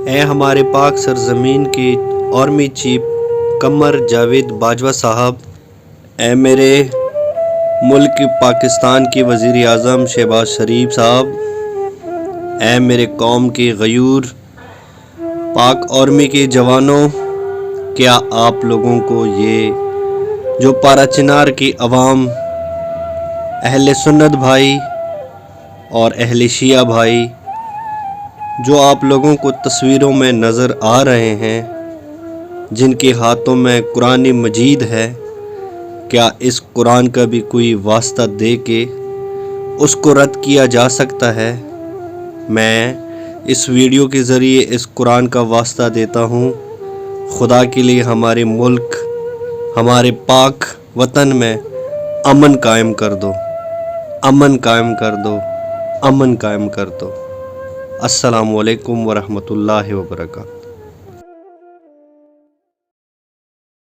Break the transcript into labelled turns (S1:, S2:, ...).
S1: اے ہمارے پاک سرزمین کے آرمی چیف قمر جاوید باجوہ صاحب، اے میرے ملک پاکستان کے وزیر اعظم شہباز شریف صاحب، اے میرے قوم کے غیور پاک آرمی کے جوانوں، کیا آپ لوگوں کو یہ جو پارا چنار کی عوام، اہل سنت بھائی اور اہل شیعہ بھائی جو آپ لوگوں کو تصویروں میں نظر آ رہے ہیں، جن کے ہاتھوں میں قرآن مجید ہے، کیا اس قرآن کا بھی کوئی واسطہ دے کے اس کو رد کیا جا سکتا ہے؟ میں اس ویڈیو کے ذریعے اس قرآن کا واسطہ دیتا ہوں، خدا کے لیے ہمارے ملک، ہمارے پاک وطن میں امن قائم کر دو، امن قائم کر دو، امن قائم کر دو۔ السلام علیکم ورحمۃ اللہ وبرکاتہ۔